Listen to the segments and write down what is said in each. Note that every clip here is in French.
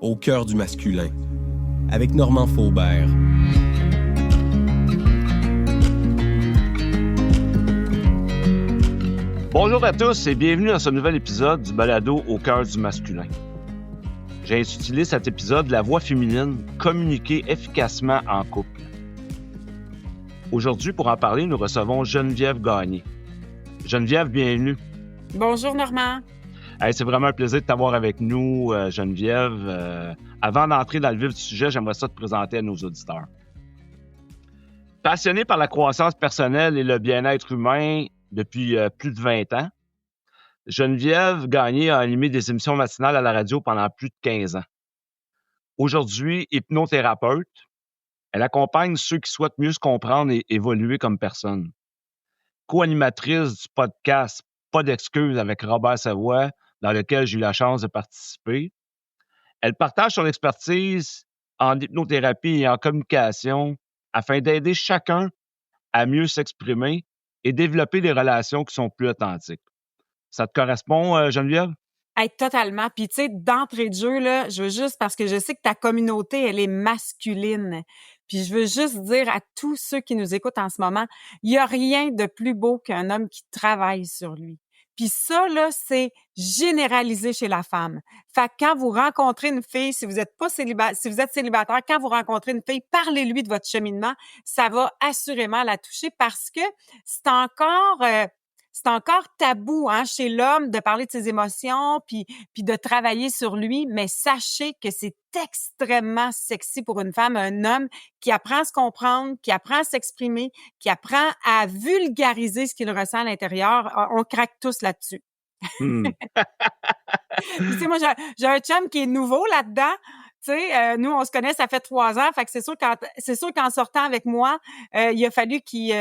au cœur du masculin, avec Normand Faubert. Bonjour à tous et bienvenue dans ce nouvel épisode du balado au cœur du masculin. J'ai intitulé cet épisode « La voix féminine, communiquer efficacement en couple ». Aujourd'hui, pour en parler, nous recevons Geneviève Gagné. Geneviève, bienvenue. Bonjour Normand. Hey, c'est vraiment un plaisir de t'avoir avec nous, Geneviève. Avant d'entrer dans le vif du sujet, j'aimerais ça te présenter à nos auditeurs. Passionnée par la croissance personnelle et le bien-être humain depuis plus de 20 ans, Geneviève Gagné a animé des émissions matinales à la radio pendant plus de 15 ans. Aujourd'hui, hypnothérapeute, elle accompagne ceux qui souhaitent mieux se comprendre et évoluer comme personne. Co-animatrice du podcast Pas d'excuses avec Robert Savoie, dans lequel j'ai eu la chance de participer. Elle partage son expertise en hypnothérapie et en communication afin d'aider chacun à mieux s'exprimer et développer des relations qui sont plus authentiques. Ça te correspond, Geneviève? Hey, totalement. Puis tu sais, d'entrée de jeu, là, je veux juste, parce que je sais que ta communauté, elle est masculine. Puis je veux juste dire à tous ceux qui nous écoutent en ce moment, il n'y a rien de plus beau qu'un homme qui travaille sur lui. Puis ça, là, c'est généralisé chez la femme. Fait que quand vous rencontrez une fille, si vous êtes célibataire, quand vous rencontrez une fille, parlez-lui de votre cheminement. Ça va assurément la toucher parce que c'est encore tabou chez l'homme de parler de ses émotions puis de travailler sur lui, mais sachez que c'est extrêmement sexy pour une femme, un homme qui apprend à se comprendre, qui apprend à s'exprimer, qui apprend à vulgariser ce qu'il ressent à l'intérieur. On craque tous là-dessus. Hmm. Puis, tu sais, moi, j'ai un chum qui est nouveau là-dedans. Tu sais, nous, on se connaît, ça fait 3 ans. Fait que c'est sûr qu'en sortant avec moi, il a fallu qu'il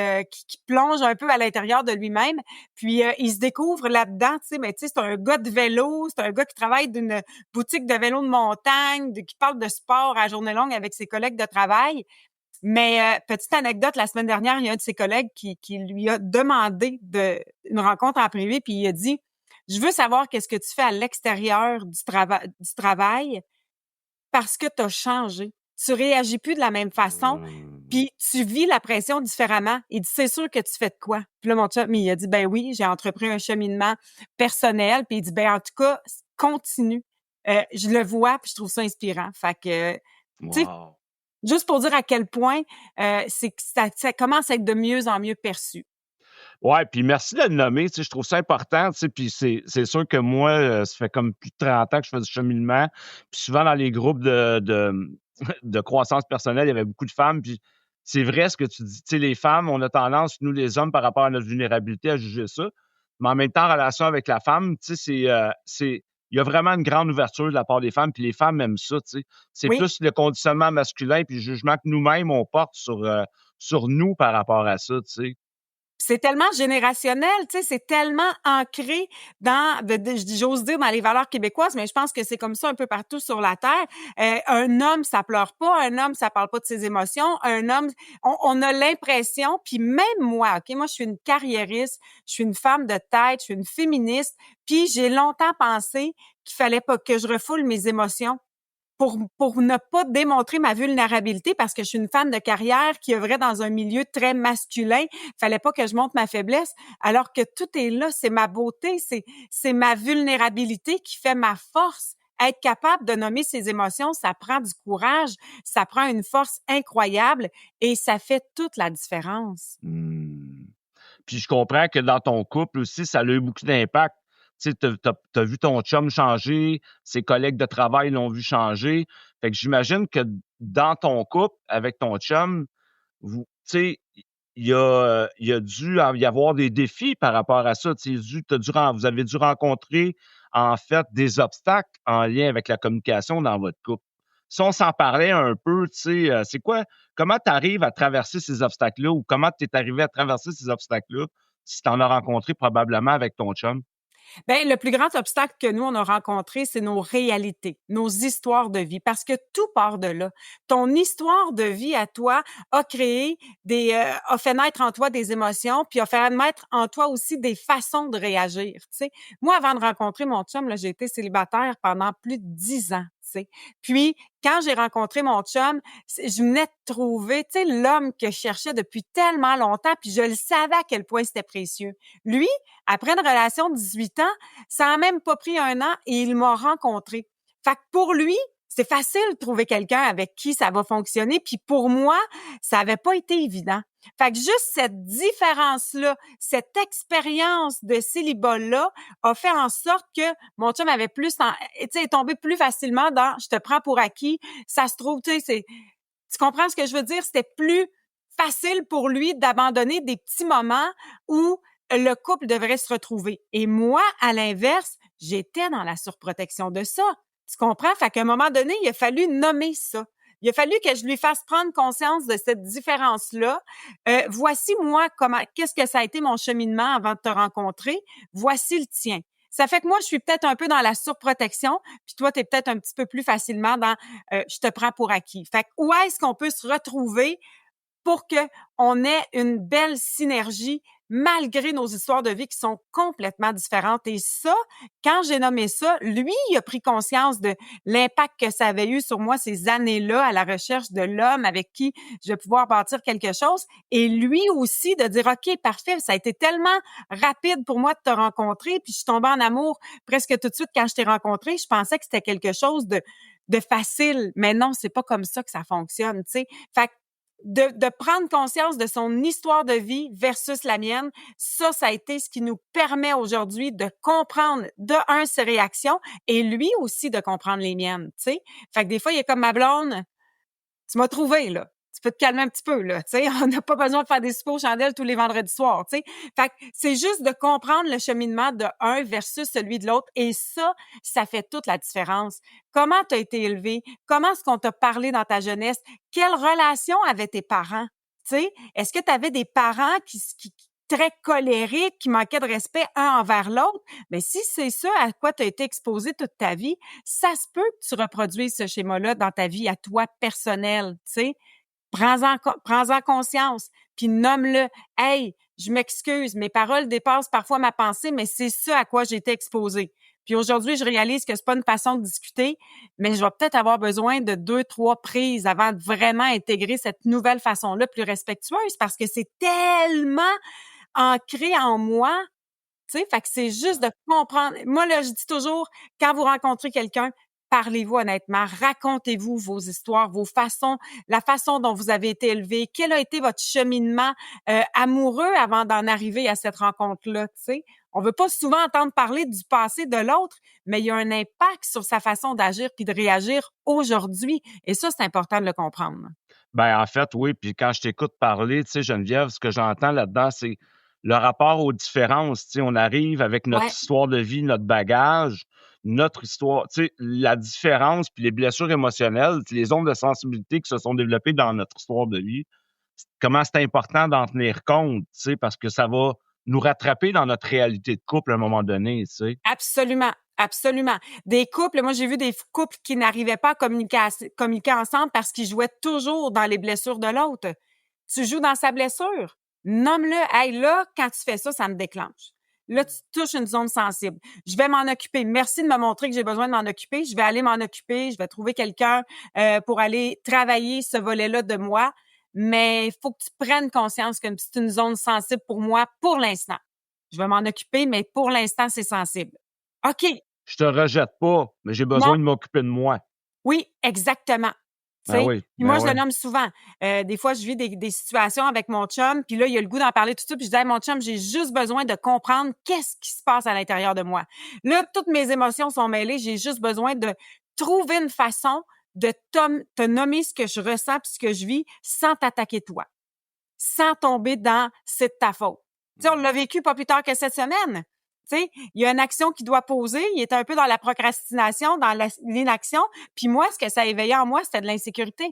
plonge un peu à l'intérieur de lui-même. Puis, il se découvre là-dedans, tu sais. Mais tu sais, c'est un gars de vélo, c'est un gars qui travaille d'une boutique de vélo de montagne, qui parle de sport à journée longue avec ses collègues de travail. Mais petite anecdote, la semaine dernière, il y a un de ses collègues qui lui a demandé une rencontre en privé, puis il a dit: je veux savoir qu'est-ce que tu fais à l'extérieur du travail parce que tu as changé. Tu réagis plus de la même façon, puis tu vis la pression différemment. Il dit, c'est sûr que tu fais de quoi? Puis là, mon chum, il a dit, ben oui, j'ai entrepris un cheminement personnel. Puis il dit, ben en tout cas, continue. Je le vois, puis je trouve ça inspirant. Fait que, tu sais, juste pour dire à quel point c'est que ça commence à être de mieux en mieux perçu. Ouais, puis merci de le nommer, tu sais, je trouve ça important, tu sais, puis c'est sûr que moi, ça fait comme plus de 30 ans que je fais du cheminement, puis souvent dans les groupes de croissance personnelle, il y avait beaucoup de femmes, puis c'est vrai ce que tu dis, tu sais, les femmes, on a tendance, nous les hommes, par rapport à notre vulnérabilité, à juger ça, mais en même temps, en relation avec la femme, tu sais, il y a vraiment une grande ouverture de la part des femmes, puis les femmes aiment ça, tu sais. C'est Oui. plus le conditionnement masculin, puis le jugement que nous-mêmes, on porte sur nous par rapport à ça, tu sais. C'est tellement générationnel, tu sais, c'est tellement ancré j'ose dire dans les valeurs québécoises, mais je pense que c'est comme ça un peu partout sur la terre. Un homme, ça pleure pas, un homme, ça parle pas de ses émotions, un homme, on a l'impression, puis même moi, OK, moi je suis une carriériste, je suis une femme de tête, je suis une féministe, puis j'ai longtemps pensé qu'il fallait pas que je refoule mes émotions pour ne pas démontrer ma vulnérabilité parce que je suis une femme de carrière qui œuvrait dans un milieu très masculin. Fallait pas que je montre ma faiblesse, alors que tout est là. C'est ma beauté, c'est ma vulnérabilité qui fait ma force. Être capable de nommer ses émotions, ça prend du courage, ça prend une force incroyable et ça fait toute la différence. Puis je comprends que dans ton couple aussi, ça a eu beaucoup d'impact. Tu sais, t'as vu ton chum changer, ses collègues de travail l'ont vu changer. Fait que j'imagine que dans ton couple, avec ton chum, tu sais, il y a dû y avoir des défis par rapport à ça. Tu sais, vous avez dû rencontrer, en fait, des obstacles en lien avec la communication dans votre couple. Si on s'en parlait un peu, tu sais, comment tu arrives à traverser ces obstacles-là ou comment tu es arrivé à traverser ces obstacles-là si tu en as rencontré probablement avec ton chum? Ben, le plus grand obstacle que nous, on a rencontré, c'est nos réalités, nos histoires de vie, parce que tout part de là. Ton histoire de vie à toi a créé a fait naître en toi des émotions, puis a fait naître en toi aussi des façons de réagir, tu sais. Moi, avant de rencontrer mon chum, là, j'ai été célibataire pendant plus de 10 ans. sais. Puis, quand j'ai rencontré mon chum, je venais de trouver, tu sais, l'homme que je cherchais depuis tellement longtemps, puis je le savais à quel point c'était précieux. Lui, après une relation de 18 ans, ça a même pas pris 1 an et il m'a rencontré. Fait que pour lui, c'est facile de trouver quelqu'un avec qui ça va fonctionner, puis pour moi, ça avait pas été évident. Fait que juste cette différence-là, cette expérience de célibat-là a fait en sorte que mon chum avait tu sais, est tombé plus facilement dans « je te prends pour acquis ». Ça se trouve, tu sais, tu comprends ce que je veux dire? C'était plus facile pour lui d'abandonner des petits moments où le couple devrait se retrouver. Et moi, à l'inverse, j'étais dans la surprotection de ça. Tu comprends? Fait qu'à un moment donné, il a fallu nommer ça. Il a fallu que je lui fasse prendre conscience de cette différence-là. Voici moi qu'est-ce que ça a été mon cheminement avant de te rencontrer. Voici le tien. Ça fait que moi, je suis peut-être un peu dans la surprotection, puis toi, tu es peut-être un petit peu plus facilement dans je te prends pour acquis. Fait que où est-ce qu'on peut se retrouver pour qu'on ait une belle synergie malgré nos histoires de vie qui sont complètement différentes. Et ça, quand j'ai nommé ça, lui, il a pris conscience de l'impact que ça avait eu sur moi ces années-là à la recherche de l'homme avec qui je vais pouvoir bâtir quelque chose. Et lui aussi de dire, OK, parfait, ça a été tellement rapide pour moi de te rencontrer, puis je suis tombée en amour presque tout de suite quand je t'ai rencontré. Je pensais que c'était quelque chose de facile, mais non, c'est pas comme ça que ça fonctionne, tu sais. Fait que de prendre conscience de son histoire de vie versus la mienne, ça a été ce qui nous permet aujourd'hui de comprendre, ses réactions et lui aussi de comprendre les miennes, tu sais. Fait que des fois, il est comme ma blonde, tu m'as trouvé, là. Tu peux te calmer un petit peu, là, tu sais. On n'a pas besoin de faire des soupers aux chandelles tous les vendredis soirs, tu sais. Fait que c'est juste de comprendre le cheminement de un versus celui de l'autre. Et ça fait toute la différence. Comment tu as été élevé? Comment est-ce qu'on t'a parlé dans ta jeunesse? Quelle relation avaient tes parents? Tu sais, est-ce que tu avais des parents qui très colériques, qui manquaient de respect un envers l'autre? Mais si c'est ça à quoi tu as été exposé toute ta vie, ça se peut que tu reproduises ce schéma-là dans ta vie à toi personnelle, tu sais. Prends-en conscience, puis nomme-le. « Hey, je m'excuse, mes paroles dépassent parfois ma pensée, mais c'est ça à quoi j'ai été exposée. » Puis aujourd'hui, je réalise que c'est pas une façon de discuter, mais je vais peut-être avoir besoin de 2, 3 prises avant de vraiment intégrer cette nouvelle façon-là plus respectueuse parce que c'est tellement ancré en moi, tu sais, fait que c'est juste de comprendre. Moi, là, je dis toujours, quand vous rencontrez quelqu'un, parlez-vous honnêtement, racontez-vous vos histoires, la façon dont vous avez été élevé, quel a été votre cheminement amoureux avant d'en arriver à cette rencontre-là, tu sais. On veut pas souvent entendre parler du passé de l'autre, mais il y a un impact sur sa façon d'agir puis de réagir aujourd'hui. Et ça, c'est important de le comprendre. Ben, en fait, oui. Puis quand je t'écoute parler, tu sais, Geneviève, ce que j'entends là-dedans, c'est le rapport aux différences. Tu sais, on arrive avec notre histoire de vie, notre bagage, notre histoire. Tu sais, la différence puis les blessures émotionnelles, les zones de sensibilité qui se sont développées dans notre histoire de vie. Comment c'est important d'en tenir compte, tu sais, parce que ça va nous rattraper dans notre réalité de couple à un moment donné, tu sais. Absolument. Absolument. Des couples, moi j'ai vu des couples qui n'arrivaient pas à communiquer ensemble parce qu'ils jouaient toujours dans les blessures de l'autre. Tu joues dans sa blessure, nomme-le. Hey, là, quand tu fais ça, ça me déclenche. Là, tu touches une zone sensible. Je vais m'en occuper. Merci de me montrer que j'ai besoin de m'en occuper. Je vais aller m'en occuper. Je vais trouver quelqu'un pour aller travailler ce volet-là de moi. Mais il faut que tu prennes conscience que c'est une zone sensible pour moi pour l'instant. Je vais m'en occuper, mais pour l'instant, c'est sensible. OK. Je te rejette pas, mais j'ai besoin de m'occuper de moi. Oui, exactement. Ben oui, puis moi, je le nomme souvent. Des fois, je vis des situations avec mon chum, puis là, il a le goût d'en parler tout de suite, puis je dis, hey, mon chum, j'ai juste besoin de comprendre qu'est-ce qui se passe à l'intérieur de moi. Là, toutes mes émotions sont mêlées, j'ai juste besoin de trouver une façon de te nommer ce que je ressens puis ce que je vis sans t'attaquer toi, sans tomber dans « c'est de ta faute ». Tu sais, on l'a vécu pas plus tard que cette semaine. Tu sais, il y a une action qui doit poser, il est un peu dans la procrastination, dans l'inaction, puis moi, ce que ça éveillait en moi, c'était de l'insécurité.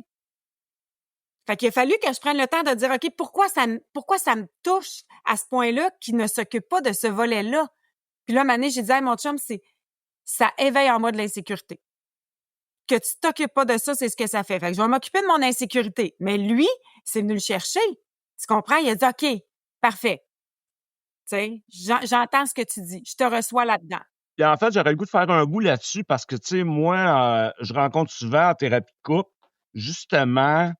Fait qu'il a fallu que je prenne le temps de dire, OK, pourquoi ça me touche à ce point-là qui ne s'occupe pas de ce volet-là? Puis là, à un moment donné, j'ai dit, hey, mon chum, ça éveille en moi de l'insécurité. Que tu t'occupes pas de ça, c'est ce que ça fait. Fait que je vais m'occuper de mon insécurité. Mais lui, c'est venu le chercher. Tu comprends? Il a dit, OK, parfait. Tu sais, j'entends ce que tu dis. Je te reçois là-dedans. Puis en fait, j'aurais le goût de faire un bout là-dessus parce que, tu sais, moi, je rencontre souvent en thérapie de couple, justement,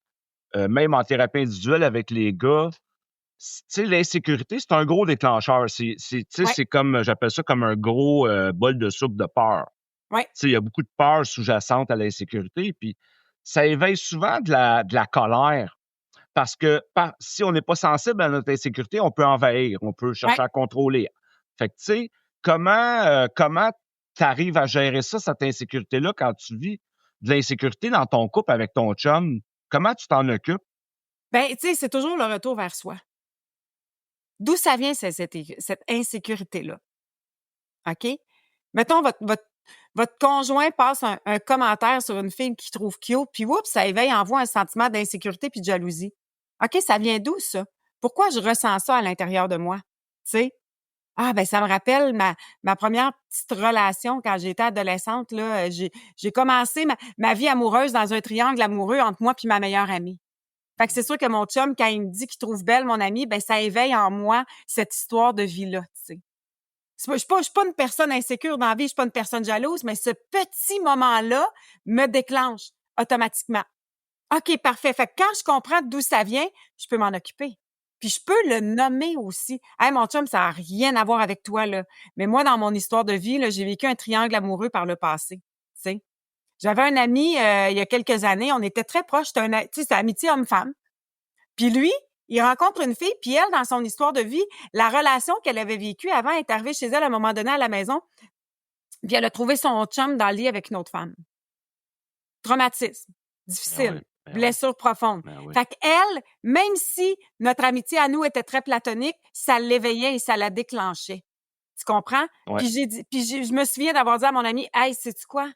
même en thérapie individuelle avec les gars, tu sais, l'insécurité, c'est un gros déclencheur. Tu sais, Ouais, c'est comme, j'appelle ça comme un gros bol de soupe de peur. ouais, Tu sais, il y a beaucoup de peur sous-jacente à l'insécurité, puis ça éveille souvent de la colère. Parce que si on n'est pas sensible à notre insécurité, on peut envahir, on peut ouais. chercher à contrôler. Fait que, tu sais, comment tu arrives à gérer ça, cette insécurité-là, quand tu vis de l'insécurité dans ton couple avec ton chum? Comment tu t'en occupes? Ben, tu sais, c'est toujours le retour vers soi. D'où ça vient cette insécurité-là? OK? Mettons, votre conjoint passe un commentaire sur une fille qu'il trouve cute, puis oups, ça éveille en vous un sentiment d'insécurité puis de jalousie. OK, ça vient d'où ça? Pourquoi je ressens ça à l'intérieur de moi? Tu sais? Ah, ben ça me rappelle ma première petite relation quand j'étais adolescente, là. J'ai commencé ma vie amoureuse dans un triangle amoureux entre moi puis ma meilleure amie. Fait que c'est sûr que mon chum, quand il me dit qu'il trouve belle mon amie, ben ça éveille en moi cette histoire de vie-là, tu sais. Je suis pas une personne insécure dans la vie, je suis pas une personne jalouse, mais ce petit moment-là me déclenche automatiquement. OK, parfait. Fait que quand je comprends d'où ça vient, je peux m'en occuper. Puis je peux le nommer aussi. Hey, mon chum, ça a rien à voir avec toi, là. Mais moi, dans mon histoire de vie, là, j'ai vécu un triangle amoureux par le passé. Tu sais. J'avais un ami, il y a quelques années, on était très proches. Tu sais, c'est amitié homme-femme. Puis lui, il rencontre une fille, puis elle, dans son histoire de vie, la relation qu'elle avait vécue avant est arrivée chez elle à un moment donné à la maison, puis elle a trouvé son chum dans le lit avec une autre femme. Traumatisme, Ben difficile, oui, ben oui, blessure profonde. ben oui. Fait qu'elle, même si notre amitié à nous était très platonique, ça l'éveillait et ça la déclenchait. Tu comprends? Ouais. Puis je me souviens d'avoir dit à mon ami, hey, sais-tu quoi? Tu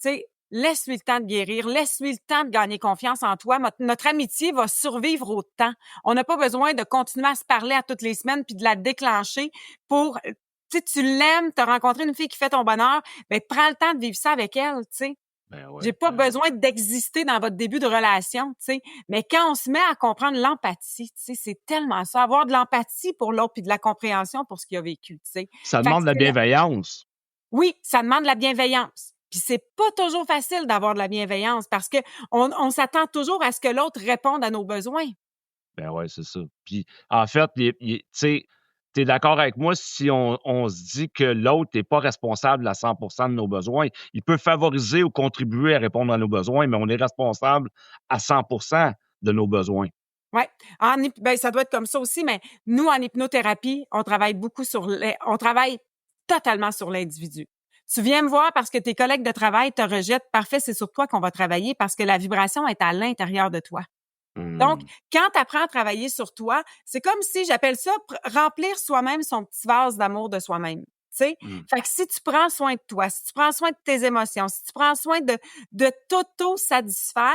sais, laisse-lui le temps de guérir, laisse-lui le temps de gagner confiance en toi. Notre amitié va survivre au temps. On n'a pas besoin de continuer à se parler à toutes les semaines puis de la déclencher pour, tu sais, tu l'aimes, tu as rencontré une fille qui fait ton bonheur, ben prends le temps de vivre ça avec elle, tu sais. Ben J'ai oui, pas ben oui. besoin d'exister dans votre début de relation, tu sais. Mais quand on se met à comprendre l'empathie, tu sais, c'est tellement ça, avoir de l'empathie pour l'autre puis de la compréhension pour ce qu'il a vécu, tu sais. Ça Fait que demande de la c'est là bienveillance. oui, ça demande de la bienveillance. Puis c'est pas toujours facile d'avoir de la bienveillance parce que on s'attend toujours à ce que l'autre réponde à nos besoins. Ben ouais, c'est ça. Puis en fait, tu sais, tu es d'accord avec moi si on se dit que l'autre n'est pas responsable à 100 de nos besoins. Il peut favoriser ou contribuer à répondre à nos besoins, mais on est responsable à 100 de nos besoins. Ouais, ben ça doit être comme ça aussi, mais nous en hypnothérapie, on travaille beaucoup on travaille totalement sur l'individu. Tu viens me voir parce que tes collègues de travail te rejettent, parfait, c'est sur toi qu'on va travailler parce que la vibration est à l'intérieur de toi. Donc, Mmh. quand tu apprends à travailler sur toi, c'est comme si j'appelle ça remplir soi-même son petit vase d'amour de soi-même. Tu sais? Mmh. Fait que si tu prends soin de toi, si tu prends soin de tes émotions, si tu prends soin de t'auto-satisfaire,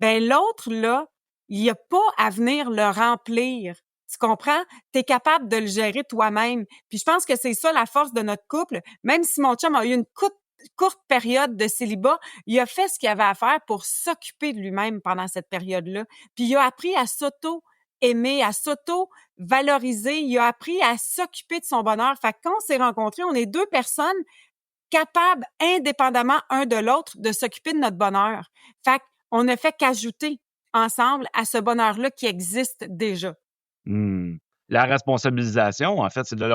ben l'autre, là, il y a pas à venir le remplir. Tu comprends? Tu es capable de le gérer toi-même. Puis je pense que c'est ça la force de notre couple. Même si mon chum a eu une courte période de célibat, il a fait ce qu'il avait à faire pour s'occuper de lui-même pendant cette période-là. Puis il a appris à s'auto-aimer, à s'auto-valoriser. Il a appris à s'occuper de son bonheur. Fait que quand on s'est rencontrés, on est deux personnes capables, indépendamment un de l'autre, de s'occuper de notre bonheur. Fait qu'on ne fait qu'ajouter ensemble à ce bonheur-là qui existe déjà. Mmh. La responsabilisation, en fait, c'est le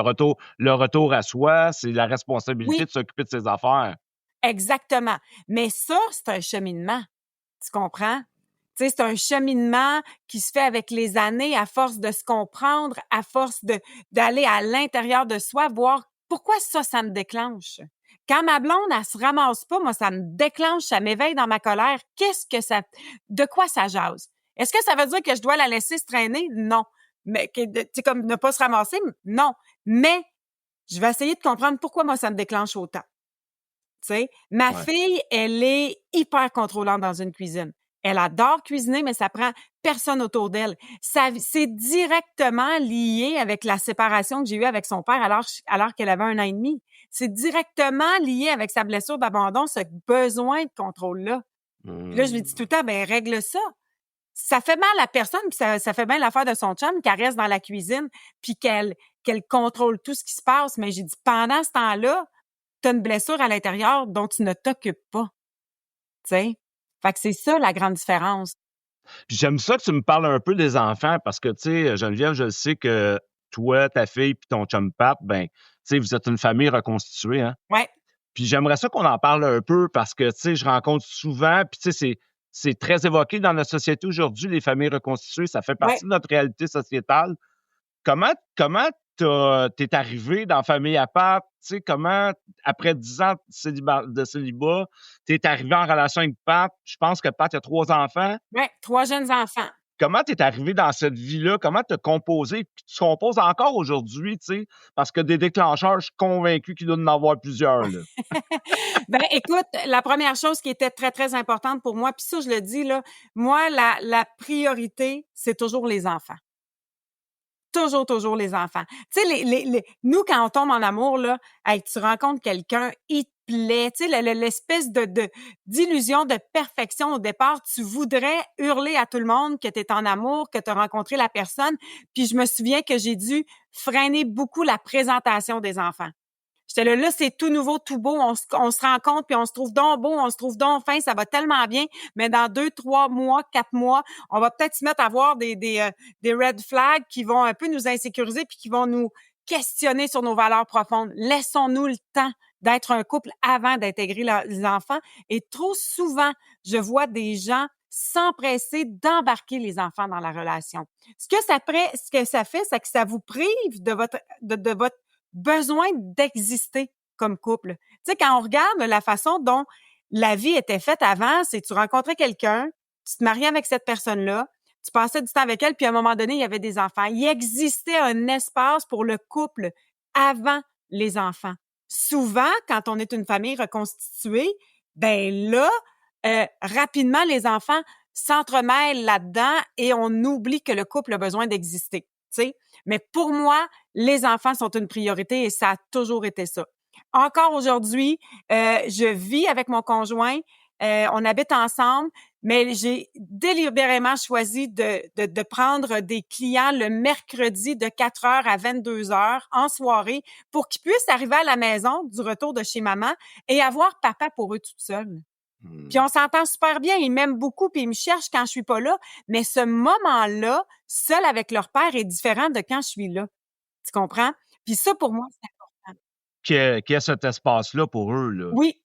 retour à soi, c'est la responsabilité Oui, de s'occuper de ses affaires. exactement. Mais ça, c'est un cheminement. Tu comprends? Tu sais, c'est un cheminement qui se fait avec les années, à force de se comprendre, à force d'aller à l'intérieur de soi, voir pourquoi ça me déclenche. Quand ma blonde, elle se ramasse pas, moi, ça me déclenche, ça m'éveille dans ma colère. De quoi ça jase? Est-ce que ça veut dire que je dois la laisser se traîner? Non. Mais, tu sais, comme ne pas se ramasser? Non. Mais, je vais essayer de comprendre pourquoi moi, ça me déclenche autant. Tu sais, ma Ouais. fille, elle est hyper contrôlante dans une cuisine. Elle adore cuisiner, mais ça prend personne autour d'elle. C'est directement lié avec la séparation que j'ai eue avec son père alors qu'elle avait 1 an et demi. C'est directement lié avec sa blessure d'abandon, ce besoin de contrôle-là. Puis là, je lui dis tout le Mmh. temps, ben règle ça. Ça fait mal à personne, puis ça fait bien l'affaire de son chum qu'elle reste dans la cuisine, puis qu'elle contrôle tout ce qui se passe. Mais j'ai dit, pendant ce temps-là, tu as une blessure à l'intérieur dont tu ne t'occupes pas, tu sais? Fait que c'est ça la grande différence. Puis j'aime ça que tu me parles un peu des enfants parce que, tu sais, Geneviève, je sais que toi, ta fille puis ton chum Pat, ben, tu sais, vous êtes une famille reconstituée, hein? Ouais. Puis j'aimerais ça qu'on en parle un peu parce que, tu sais, je rencontre souvent, puis tu sais, c'est très évoqué dans notre société aujourd'hui, les familles reconstituées, ça fait partie de notre réalité sociétale. Comment t'es arrivé dans Famille à Pat? Tu sais, comment, après 10 ans de célibat, t'es arrivé en relation avec Pat? Je pense que Pat a 3 enfants. Ouais, 3 jeunes enfants. Comment t'es arrivé dans cette vie-là? Comment t'as composé? Puis tu composes encore aujourd'hui, tu sais, parce que des déclencheurs, je suis convaincu qu'il doit en avoir plusieurs, là. Ben, écoute, la première chose qui était très, très importante pour moi, puis ça, je le dis, là, moi, la priorité, c'est toujours les enfants. Toujours, toujours les enfants. Tu sais, nous, quand on tombe en amour, là, hey, tu rencontres quelqu'un, il te plaît, tu sais, l'espèce d'illusion de perfection au départ, tu voudrais hurler à tout le monde que tu es en amour, que tu as rencontré la personne. Puis je me souviens que j'ai dû freiner beaucoup la présentation des enfants. J'étais là, c'est tout nouveau, tout beau, on se rencontre, puis on se trouve donc beau, on se trouve donc fin, ça va tellement bien, mais dans 2, 3 mois, 4 mois, on va peut-être se mettre à voir des red flags qui vont un peu nous insécuriser puis qui vont nous questionner sur nos valeurs profondes. Laissons-nous le temps d'être un couple avant d'intégrer les enfants. Et trop souvent, je vois des gens s'empresser d'embarquer les enfants dans la relation. Ce que ça fait, c'est que ça vous prive de votre besoin d'exister comme couple. Tu sais, quand on regarde la façon dont la vie était faite avant, c'est tu rencontrais quelqu'un, tu te mariais avec cette personne-là, tu passais du temps avec elle, puis à un moment donné, il y avait des enfants. Il existait un espace pour le couple avant les enfants. Souvent, quand on est une famille reconstituée, ben là, rapidement, les enfants s'entremêlent là-dedans et on oublie que le couple a besoin d'exister. Tu sais? Mais pour moi, les enfants sont une priorité et ça a toujours été ça. Encore aujourd'hui, je vis avec mon conjoint, on habite ensemble, mais j'ai délibérément choisi de prendre des clients le mercredi de 4h à 22h en soirée pour qu'ils puissent arriver à la maison du retour de chez maman et avoir papa pour eux toute seule. Puis on s'entend super bien, ils m'aiment beaucoup puis ils me cherchent quand je suis pas là, mais ce moment-là, seul avec leur père est différent de quand je suis là. Tu comprends? Puis ça, pour moi, c'est important. Qu'il y ait cet espace-là pour eux, là. Oui.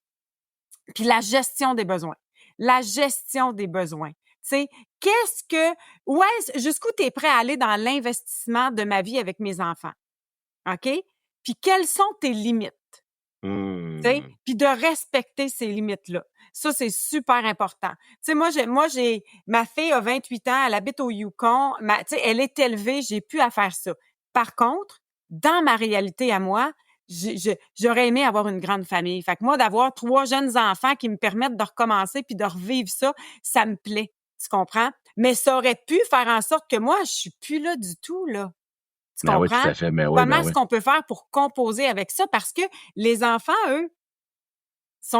Puis la gestion des besoins. La gestion des besoins. Tu sais, jusqu'où tu es prêt à aller dans l'investissement de ma vie avec mes enfants? OK? Puis quelles sont tes limites? Tu sais, puis de respecter ces limites-là. Ça, c'est super important. Tu sais, moi, j'ai ma fille a 28 ans, elle habite au Yukon, tu sais, elle est élevée, j'ai pu à faire ça. Par contre, dans ma réalité à moi, j'aurais aimé avoir une grande famille. Fait que moi, d'avoir 3 jeunes enfants qui me permettent de recommencer puis de revivre ça, ça me plaît. Tu comprends? Mais ça aurait pu faire en sorte que moi, je suis plus là du tout, là. Tu comprends? Oui, tout à fait. Comment est-ce qu'on peut faire pour composer avec ça? Parce que les enfants, eux,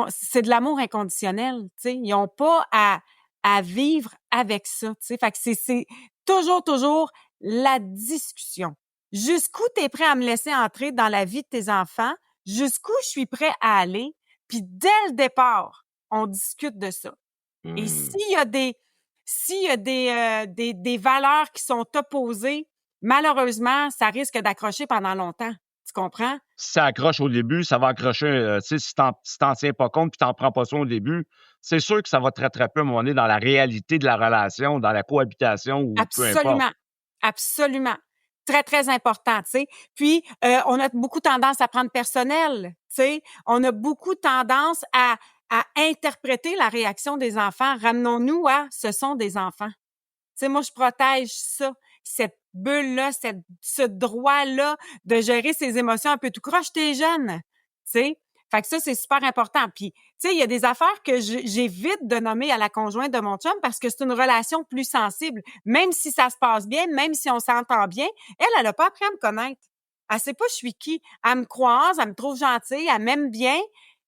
c'est de l'amour inconditionnel, tu sais. Ils n'ont pas à vivre avec ça, tu sais. Fait que c'est toujours la discussion. Jusqu'où tu es prêt à me laisser entrer dans la vie de tes enfants? Jusqu'où je suis prêt à aller? Puis dès le départ, on discute de ça. Et s'il y a des valeurs qui sont opposées, malheureusement, ça risque d'accrocher pendant longtemps. Tu comprends? Si ça accroche au début, ça va accrocher, tu sais, si t'en tiens pas compte puis t'en prends pas soin au début, c'est sûr que ça va te rattraper à un moment donné dans la réalité de la relation, dans la cohabitation ou peu importe. Absolument. Absolument. Très, très important, tu sais. Puis, on a beaucoup tendance à prendre personnel, tu sais. On a beaucoup tendance à interpréter la réaction des enfants. Ramenons-nous à « ce sont des enfants ». Tu sais, moi, je protège ça, cette bulle-là, ce droit-là de gérer ses émotions un peu tout croche. T'es jeune, tu sais. Fait que ça, c'est super important. Puis, tu sais, il y a des affaires que j'évite de nommer à la conjointe de mon chum parce que c'est une relation plus sensible. Même si ça se passe bien, même si on s'entend bien, elle a pas appris à me connaître. Elle sait pas je suis qui. Elle me croise, elle me trouve gentille, elle m'aime bien,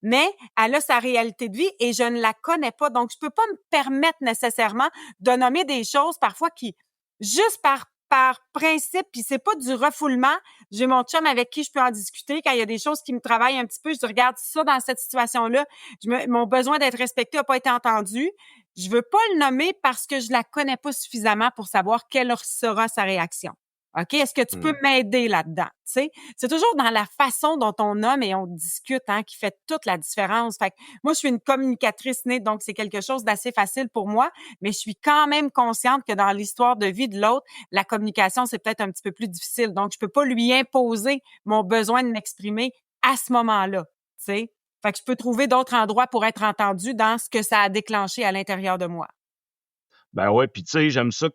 mais elle a sa réalité de vie et je ne la connais pas. Donc, je peux pas me permettre nécessairement de nommer des choses parfois qui, juste par par principe, puis c'est pas du refoulement. J'ai mon chum avec qui je peux en discuter. Quand il y a des choses qui me travaillent un petit peu, je dis, regarde ça dans cette situation-là. Mon besoin d'être respecté n'a pas été entendu. Je veux pas le nommer parce que je la connais pas suffisamment pour savoir quelle sera sa réaction. OK? Est-ce que tu peux m'aider là-dedans? Tu sais, c'est toujours dans la façon dont on nomme et on discute, hein, qui fait toute la différence. Fait que moi, je suis une communicatrice née, donc c'est quelque chose d'assez facile pour moi, mais je suis quand même consciente que dans l'histoire de vie de l'autre, la communication, c'est peut-être un petit peu plus difficile. Donc, je peux pas lui imposer mon besoin de m'exprimer à ce moment-là, tu sais. Fait que je peux trouver d'autres endroits pour être entendue dans ce que ça a déclenché à l'intérieur de moi. Ben ouais, puis tu sais, j'aime ça.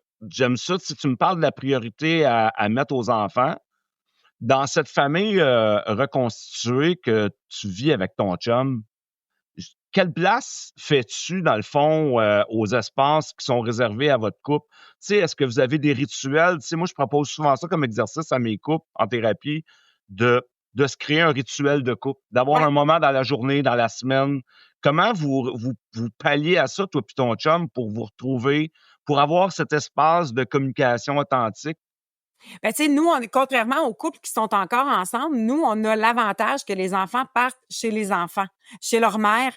Si tu me parles de la priorité à mettre aux enfants, dans cette famille reconstituée que tu vis avec ton chum, quelle place fais-tu, dans le fond, aux espaces qui sont réservés à votre couple? Tu sais, est-ce que vous avez des rituels? Tu sais, moi, je propose souvent ça comme exercice à mes couples en thérapie, de se créer un rituel de couple, d'avoir Ouais. un moment dans la journée, dans la semaine. Comment vous palliez à ça, toi puis ton chum, pour vous retrouver, pour avoir cet espace de communication authentique? Ben, tu sais, nous, contrairement aux couples qui sont encore ensemble, nous, on a l'avantage que les enfants partent chez les enfants, chez leur mère.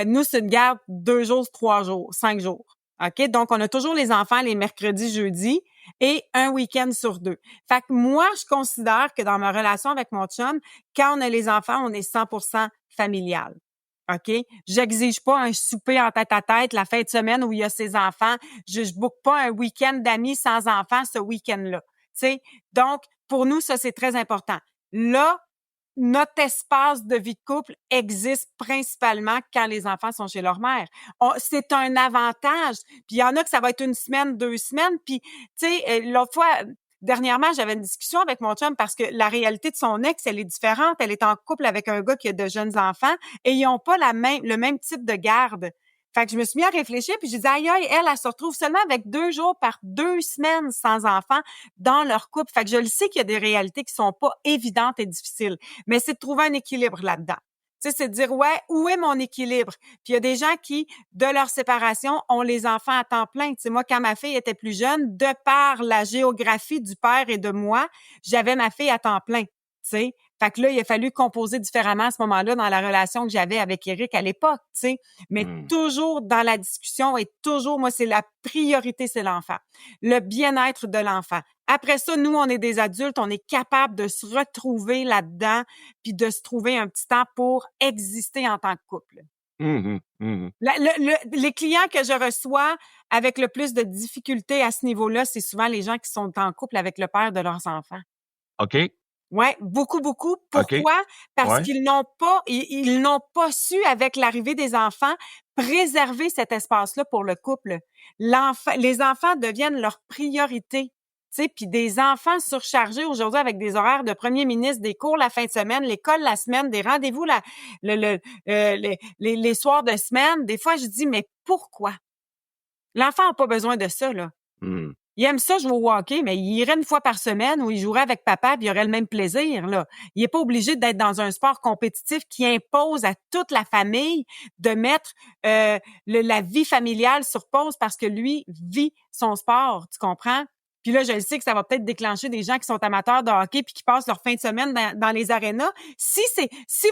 Nous, c'est une garde 2 jours, 3 jours, 5 jours. OK? Donc, on a toujours les enfants les mercredis, jeudis et un week-end sur 2. Fait que moi, je considère que dans ma relation avec mon chum, quand on a les enfants, on est 100% familial. OK? J'exige pas un souper en tête-à-tête la fin de semaine où il y a ses enfants. Je book pas un week-end d'amis sans enfants ce week-end-là. T'sais? Donc, pour nous, ça, c'est très important. Là, notre espace de vie de couple existe principalement quand les enfants sont chez leur mère. C'est un avantage. Puis il y en a que ça va être 1 semaine, 2 semaines. Puis, tu sais, l'autre fois, dernièrement, j'avais une discussion avec mon chum parce que la réalité de son ex, elle est différente. Elle est en couple avec un gars qui a de jeunes enfants et ils n'ont pas le même type de garde. Fait que je me suis mis à réfléchir, puis j'ai dit, aïe, elle se retrouve seulement avec 2 jours par 2 semaines sans enfants dans leur couple. Fait que je le sais qu'il y a des réalités qui sont pas évidentes et difficiles, mais c'est de trouver un équilibre là-dedans. Tu sais, c'est de dire, ouais, où est mon équilibre? Puis il y a des gens qui, de leur séparation, ont les enfants à temps plein. Tu sais, moi, quand ma fille était plus jeune, de par la géographie du père et de moi, j'avais ma fille à temps plein, tu sais. Fait que là, il a fallu composer différemment à ce moment-là dans la relation que j'avais avec Éric à l'époque, tu sais. Mais toujours dans la discussion et toujours, moi, c'est la priorité, c'est l'enfant. Le bien-être de l'enfant. Après ça, nous, on est des adultes, on est capable de se retrouver là-dedans puis de se trouver un petit temps pour exister en tant que couple. Les clients que je reçois avec le plus de difficultés à ce niveau-là, c'est souvent les gens qui sont en couple avec le père de leurs enfants. OK. Ouais, beaucoup. Pourquoi? OK. Parce Ouais. qu'ils n'ont pas su, avec l'arrivée des enfants, préserver cet espace-là pour le couple. Les enfants deviennent leur priorité. Tu sais, puis des enfants surchargés aujourd'hui avec des horaires de premier ministre, des cours la fin de semaine, l'école la semaine, des rendez-vous les soirs de semaine. Des fois, je dis, mais pourquoi? L'enfant n'a pas besoin de ça, là. Il aime ça jouer au hockey, mais il irait 1 fois par semaine où il jouerait avec papa puis il aurait le même plaisir, là. Il est pas obligé d'être dans un sport compétitif qui impose à toute la famille de mettre la vie familiale sur pause parce que lui vit son sport, tu comprends? Puis là, je le sais que ça va peut-être déclencher des gens qui sont amateurs de hockey puis qui passent leur fin de semaine dans les arénas. Si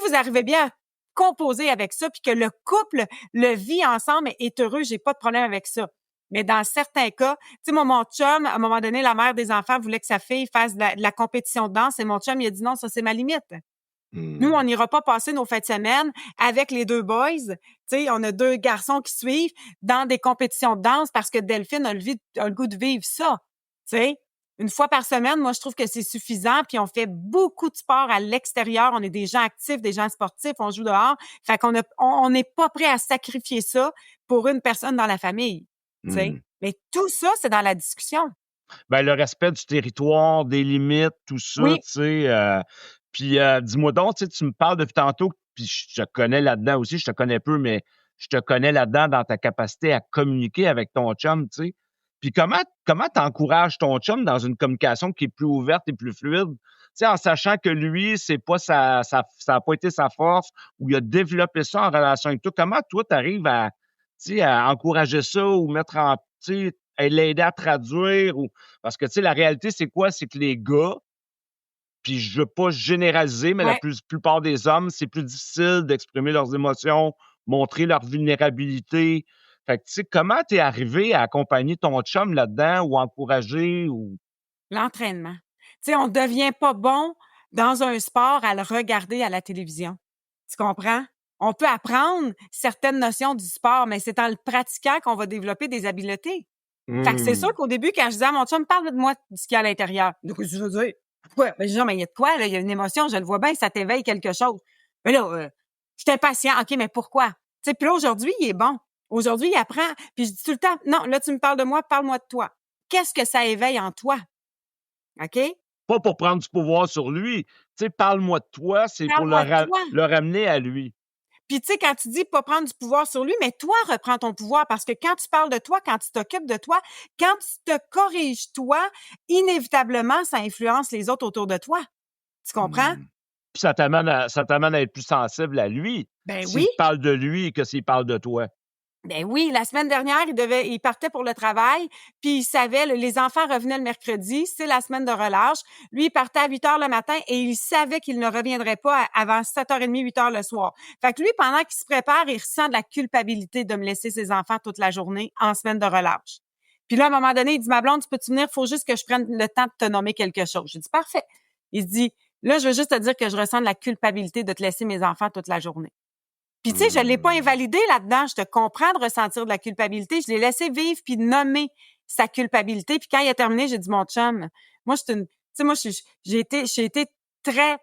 vous arrivez bien à composer avec ça puis que le couple le vit ensemble et est heureux, j'ai pas de problème avec ça. Mais dans certains cas, tu sais, mon chum, à un moment donné, la mère des enfants voulait que sa fille fasse de la compétition de danse et mon chum, il a dit non, ça, c'est ma limite. Nous, on n'ira pas passer nos fins de semaine avec les 2 boys. Tu sais, on a 2 garçons qui suivent dans des compétitions de danse parce que Delphine a le goût de vivre ça. Tu sais, 1 fois par semaine, moi, je trouve que c'est suffisant. Puis on fait beaucoup de sport à l'extérieur. On est des gens actifs, des gens sportifs. On joue dehors. Fait qu'on on n'est pas prêt à sacrifier ça pour une personne dans la famille. T'sais. Mais tout ça, c'est dans la discussion. Ben, le respect du territoire, des limites, tout ça, Oui. tu sais. Puis, dis-moi donc, tu sais, tu me parles depuis tantôt, puis je te connais là-dedans aussi, je te connais peu, mais je te connais là-dedans dans ta capacité à communiquer avec ton chum, tu sais. Puis comment t'encourages ton chum dans une communication qui est plus ouverte et plus fluide? Tu sais, en sachant que lui, c'est pas ça a pas été sa force, ou il a développé ça en relation avec toi. Comment toi, t'arrives à encourager ça ou mettre en, tu sais, l'aider à traduire ou parce que, tu sais, la réalité, c'est quoi? C'est que les gars, puis je veux pas généraliser, mais la Ouais. plupart des hommes, c'est plus difficile d'exprimer leurs émotions, montrer leur vulnérabilité. Fait que, tu sais, comment t'es arrivé à accompagner ton chum là-dedans ou encourager ou... L'entraînement. Tu sais, on devient pas bon dans un sport à le regarder à la télévision. Tu comprends? On peut apprendre certaines notions du sport, mais c'est en le pratiquant qu'on va développer des habiletés. Fait que c'est sûr qu'au début, quand je disais à mon chum, parle de moi de ce qu'il y a à l'intérieur. Donc, je veux dire, ouais, ben, je dis, non, mais il y a de quoi, là? Il y a une émotion, je le vois bien, ça t'éveille quelque chose. Mais là, je suis impatient. OK, mais pourquoi? Tu sais, puis là, aujourd'hui, il est bon. Aujourd'hui, il apprend. Puis je dis tout le temps, non, là, tu me parles de moi, parle-moi de toi. Qu'est-ce que ça éveille en toi? OK? Pas pour prendre du pouvoir sur lui. Tu sais, parle-moi de toi, c'est pour Parle-moi de toi. le ramener à lui. Puis tu sais, quand tu dis pas prendre du pouvoir sur lui, mais toi, reprends ton pouvoir parce que quand tu parles de toi, quand tu t'occupes de toi, quand tu te corriges toi, inévitablement, ça influence les autres autour de toi. Tu comprends? Puis ça t'amène à être plus sensible à lui, Ben s'il oui. te parle de lui que s'il parle de toi. Ben oui, la semaine dernière, il partait pour le travail, puis il savait, les enfants revenaient le mercredi, c'est la semaine de relâche. Lui, il partait à 8 heures le matin et il savait qu'il ne reviendrait pas avant 7h30, 8 heures le soir. Fait que lui, pendant qu'il se prépare, il ressent de la culpabilité de me laisser ses enfants toute la journée en semaine de relâche. Puis là, à un moment donné, il dit, ma blonde, tu peux-tu venir? Faut juste que je prenne le temps de te nommer quelque chose. J'ai dit, parfait. Il se dit, là, je veux juste te dire que je ressens de la culpabilité de te laisser mes enfants toute la journée. Puis tu sais, je l'ai pas invalidé là-dedans. Je te comprends de ressentir de la culpabilité. Je l'ai laissé vivre puis nommer sa culpabilité. Puis quand il a terminé, j'ai dit, mon chum, moi, j'ai été très,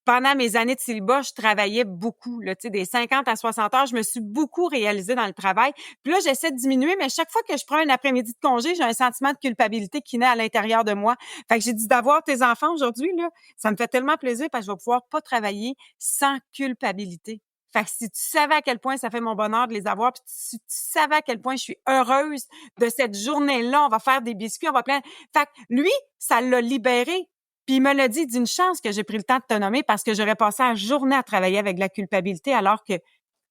pendant mes années de célibat, je travaillais beaucoup, là, tu sais, des 50 à 60 heures. Je me suis beaucoup réalisée dans le travail. Puis là, j'essaie de diminuer, mais chaque fois que je prends un après-midi de congé, j'ai un sentiment de culpabilité qui naît à l'intérieur de moi. Fait que j'ai dit d'avoir tes enfants aujourd'hui, là, ça me fait tellement plaisir parce que je vais pouvoir pas travailler sans culpabilité. Fait que si tu savais à quel point ça fait mon bonheur de les avoir, puis si tu savais à quel point je suis heureuse de cette journée-là, on va faire des biscuits, on va plein... Fait que lui, ça l'a libéré. Puis il me l'a dit, d'une chance que j'ai pris le temps de te nommer parce que j'aurais passé la journée à travailler avec de la culpabilité alors que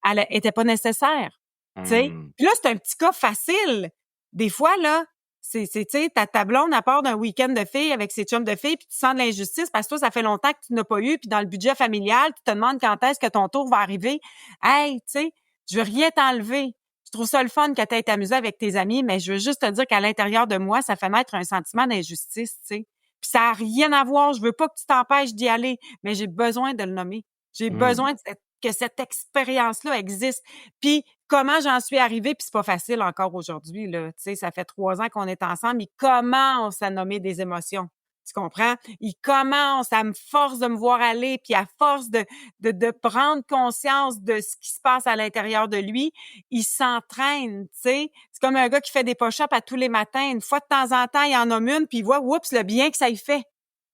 elle était pas nécessaire. Tu sais? Puis là, c'est un petit cas facile. Des fois, là, tu sais, ta blonde, à part d'un week-end de filles avec ses chums de filles, puis tu sens de l'injustice parce que toi, ça fait longtemps que tu n'as pas eu, puis dans le budget familial, tu te demandes quand est-ce que ton tour va arriver. Hey, tu sais, je veux rien t'enlever. Je trouve ça le fun que tu aies amusé avec tes amis, mais je veux juste te dire qu'à l'intérieur de moi, ça fait naître un sentiment d'injustice, tu sais. Puis ça a rien à voir, je veux pas que tu t'empêches d'y aller, mais j'ai besoin de le nommer. J'ai besoin que cette expérience-là existe. Puis comment j'en suis arrivée, puis c'est pas facile encore aujourd'hui, là. Tu sais, ça fait 3 ans qu'on est ensemble, il commence à nommer des émotions. Tu comprends? Il commence à me force de me voir aller, puis à force de prendre conscience de ce qui se passe à l'intérieur de lui, il s'entraîne, tu sais. C'est comme un gars qui fait des push-ups à tous les matins. Une fois de temps en temps, il en nomme une, puis il voit, oups, le bien que ça y fait.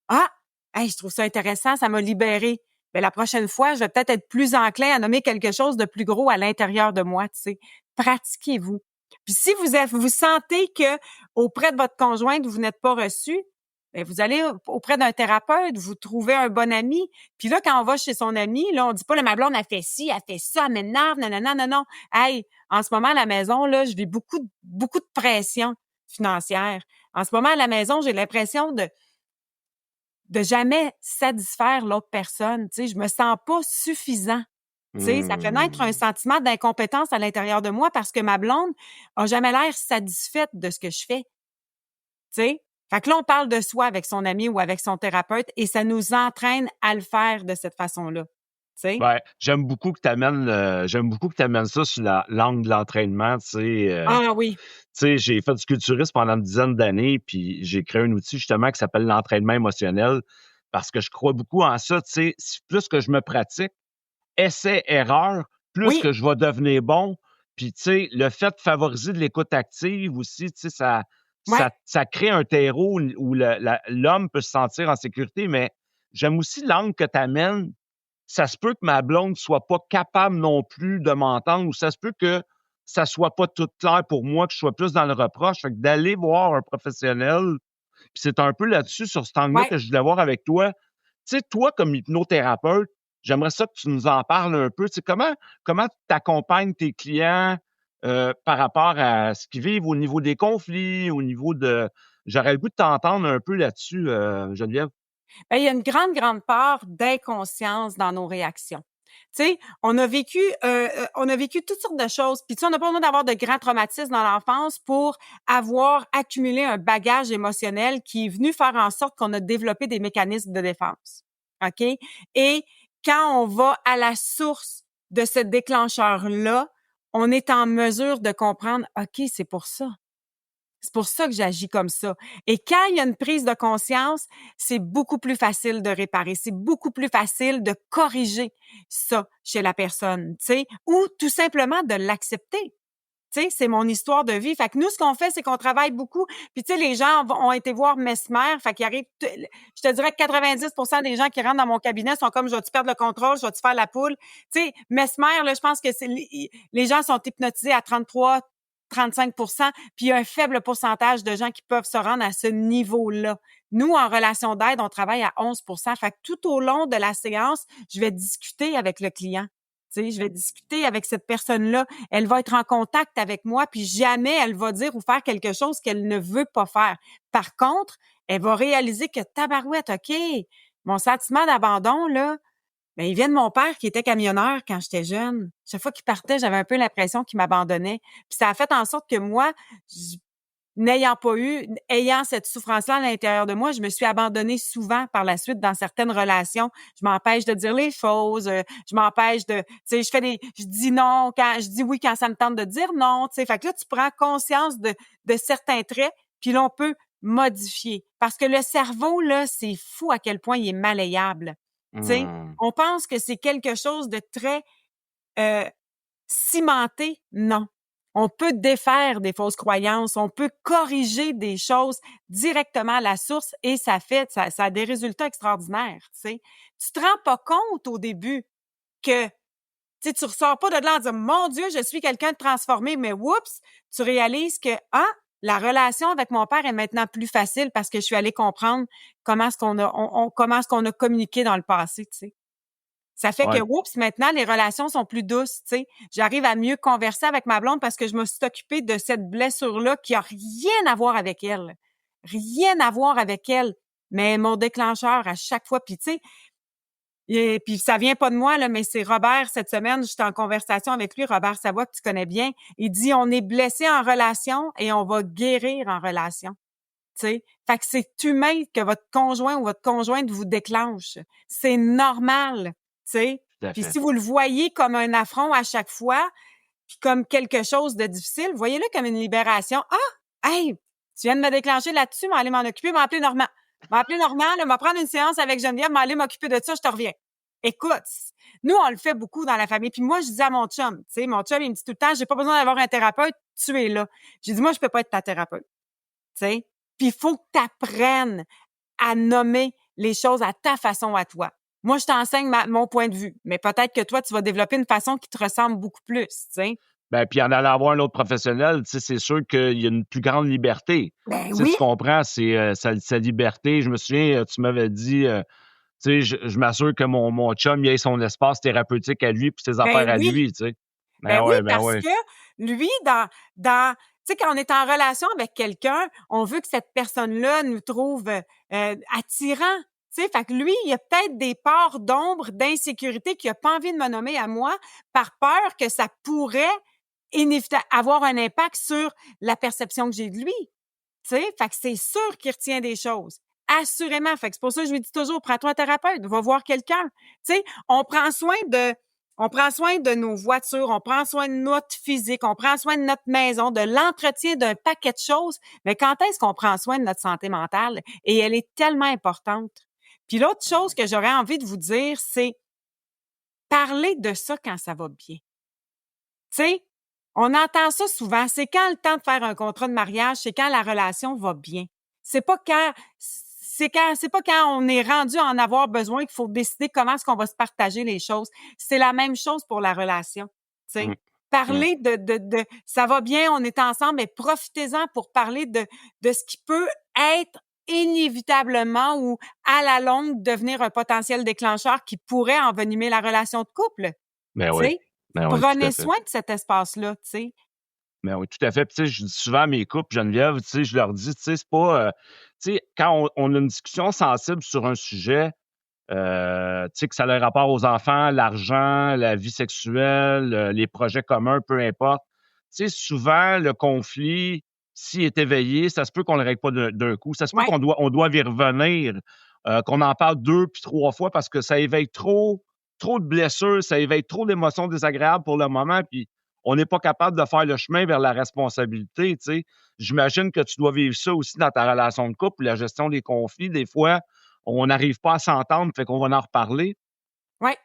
Ah! Hey, je trouve ça intéressant, ça m'a libéré. Ben, la prochaine fois, je vais peut-être être plus enclin à nommer quelque chose de plus gros à l'intérieur de moi, tu sais. Pratiquez-vous. Puis si vous sentez que auprès de votre conjointe, vous n'êtes pas reçu, ben vous allez auprès d'un thérapeute, vous trouvez un bon ami. Puis là, quand on va chez son ami, là, on dit pas, ma blonde a fait ci, elle fait ça, elle m'énerve, non. Hey, en ce moment, à la maison, là, je vis beaucoup de pression financière. En ce moment, à la maison, j'ai l'impression de jamais satisfaire l'autre personne, tu sais, je me sens pas suffisant. Tu sais, ça fait naître un sentiment d'incompétence à l'intérieur de moi parce que ma blonde a jamais l'air satisfaite de ce que je fais. Tu sais? Fait que là, on parle de soi avec son ami ou avec son thérapeute et ça nous entraîne à le faire de cette façon-là. Tu sais? Ouais, j'aime beaucoup que tu amènes ça sur l'angle de l'entraînement, tu sais. Ah oui. Tu sais, j'ai fait du culturisme pendant une dizaine d'années, puis j'ai créé un outil justement qui s'appelle l'entraînement émotionnel parce que je crois beaucoup en ça, tu sais. Plus que je me pratique, essai-erreur, plus que je vais devenir bon. Puis, tu sais, le fait de favoriser de l'écoute active aussi, tu sais, ça crée un terreau où l'homme peut se sentir en sécurité, mais j'aime aussi l'angle que tu amènes. Ça se peut que ma blonde soit pas capable non plus de m'entendre ou ça se peut que ça soit pas tout clair pour moi, que je sois plus dans le reproche. Fait que d'aller voir un professionnel, puis c'est un peu là-dessus, sur cet angle-là, que je voulais voir avec toi. Tu sais, toi, comme hypnothérapeute, j'aimerais ça que tu nous en parles un peu. Tu sais, comment tu accompagnes tes clients? par rapport à ce qu'ils vivent au niveau des conflits, au niveau de... J'aurais le goût de t'entendre un peu là-dessus, Geneviève. Ben, il y a une grande, grande part d'inconscience dans nos réactions. Tu sais, on a vécu toutes sortes de choses. Puis tu sais, on n'a pas besoin d'avoir de grands traumatismes dans l'enfance pour avoir accumulé un bagage émotionnel qui est venu faire en sorte qu'on a développé des mécanismes de défense. OK? Et quand on va à la source de ce déclencheur-là, on est en mesure de comprendre, OK, c'est pour ça. C'est pour ça que j'agis comme ça. Et quand il y a une prise de conscience, c'est beaucoup plus facile de réparer. C'est beaucoup plus facile de corriger ça chez la personne, tu sais, ou tout simplement de l'accepter. Tu sais, c'est mon histoire de vie. Fait que nous, ce qu'on fait, c'est qu'on travaille beaucoup. Puis, tu sais, les gens ont été voir Mesmer. Fait qu'il arrive, je te dirais que 90% des gens qui rentrent dans mon cabinet sont comme, je vais-tu perdre le contrôle, je vais-tu faire la poule? Tu sais, Mesmer, là, je pense que les gens sont hypnotisés à 35%, puis il y a un faible pourcentage de gens qui peuvent se rendre à ce niveau-là. Nous, en relation d'aide, on travaille à 11%. Fait que tout au long de la séance, je vais discuter avec le client. Tu sais, je vais discuter avec cette personne-là. Elle va être en contact avec moi, puis jamais elle va dire ou faire quelque chose qu'elle ne veut pas faire. Par contre, elle va réaliser que tabarouette, OK, mon sentiment d'abandon, là, ben, il vient de mon père qui était camionneur quand j'étais jeune. Chaque fois qu'il partait, j'avais un peu l'impression qu'il m'abandonnait. Puis ça a fait en sorte que moi, ayant cette souffrance-là à l'intérieur de moi, je me suis abandonnée souvent par la suite dans certaines relations. Je m'empêche de dire les choses, je m'empêche de, tu sais, je dis non je dis oui quand ça me tente de dire non, tu sais. Fait que là, tu prends conscience de certains traits, puis là, on peut modifier. Parce que le cerveau, là, c'est fou à quel point il est malléable. Tu sais, on pense que c'est quelque chose de très cimenté. Non. On peut défaire des fausses croyances, on peut corriger des choses directement à la source et ça a des résultats extraordinaires, tu sais. Tu te rends pas compte au début que tu ressors pas de là en disant mon Dieu, je suis quelqu'un de transformé, mais oups, tu réalises que la relation avec mon père est maintenant plus facile parce que je suis allée comprendre comment est-ce qu'on a communiqué dans le passé, tu sais. Ça fait que, oups, maintenant, les relations sont plus douces, tu sais. J'arrive à mieux converser avec ma blonde parce que je me suis occupée de cette blessure-là qui a rien à voir avec elle. Rien à voir avec elle. Mais mon déclencheur à chaque fois, puis tu sais, et puis ça vient pas de moi, là, mais c'est Robert, cette semaine, j'étais en conversation avec lui, Robert Savoie, que tu connais bien. Il dit, on est blessé en relation et on va guérir en relation. Tu sais, fait que c'est humain que votre conjoint ou votre conjointe vous déclenche. C'est normal, tu sais. Puis si vous le voyez comme un affront à chaque fois, puis comme quelque chose de difficile, voyez-le comme une libération. Ah, hey, tu viens de me déclencher là-dessus, m'aller m'en occuper, m'appeler Normand. M'appeler Normand, là, m'a prendre une séance avec Geneviève, m'aller m'occuper de ça, je te reviens. Écoute, nous, on le fait beaucoup dans la famille. Puis moi, je dis à mon chum, tu sais, mon chum, il me dit tout le temps, j'ai pas besoin d'avoir un thérapeute, tu es là. J'ai dit, moi, je peux pas être ta thérapeute, tu sais. Puis il faut que tu apprennes à nommer les choses à ta façon à toi. Moi, je t'enseigne mon point de vue, mais peut-être que toi, tu vas développer une façon qui te ressemble beaucoup plus, tu sais. Ben, puis en allant voir un autre professionnel, tu sais, c'est sûr qu'il y a une plus grande liberté. Ben Tu oui. Tu comprends, c'est sa liberté. Je me souviens, tu m'avais dit, tu sais, je m'assure que mon chum, il ait son espace thérapeutique à lui puis ses affaires à lui, tu sais. Ben oui, Ben parce ouais. que lui, tu sais, quand on est en relation avec quelqu'un, on veut que cette personne-là nous trouve attirant. Tu sais, fait que lui, il y a peut-être des parts d'ombre, d'insécurité qu'il a pas envie de me nommer à moi par peur que ça pourrait avoir un impact sur la perception que j'ai de lui. Tu sais, fait que c'est sûr qu'il retient des choses. Assurément. Fait que c'est pour ça que je lui dis toujours, prends-toi un thérapeute, va voir quelqu'un. Tu sais, on prend soin de nos voitures, on prend soin de notre physique, on prend soin de notre maison, de l'entretien d'un paquet de choses. Mais quand est-ce qu'on prend soin de notre santé mentale? Et elle est tellement importante. Puis l'autre chose que j'aurais envie de vous dire, c'est parler de ça quand ça va bien. Tu sais, on entend ça souvent. C'est quand le temps de faire un contrat de mariage, c'est quand la relation va bien. C'est pas quand on est rendu à en avoir besoin qu'il faut décider comment est-ce qu'on va se partager les choses. C'est la même chose pour la relation. Tu sais, parler de ça va bien, on est ensemble, mais profitez-en pour parler de ce qui peut être inévitablement ou à la longue devenir un potentiel déclencheur qui pourrait envenimer la relation de couple. Ben Tu oui. sais, Ben oui, tout à prenez fait. soin de cet espace-là, tu sais. Mais oui, tout à fait. Puis, tu sais, je dis souvent à mes couples, Geneviève, tu sais, je leur dis, tu sais, c'est pas... tu sais, quand on a une discussion sensible sur un sujet, tu sais, que ça a le rapport aux enfants, l'argent, la vie sexuelle, les projets communs, peu importe. Tu sais, souvent, le conflit, s'il est éveillé, ça se peut qu'on ne le règle pas d'un coup. Ça se peut Ouais. on doit y revenir, qu'on en parle 2 puis 3 fois parce que ça éveille trop de blessures, ça éveille trop d'émotions désagréables pour le moment, puis on n'est pas capable de faire le chemin vers la responsabilité, tu sais. J'imagine que tu dois vivre ça aussi dans ta relation de couple, la gestion des conflits. Des fois, on n'arrive pas à s'entendre, fait qu'on va en reparler. Ouais.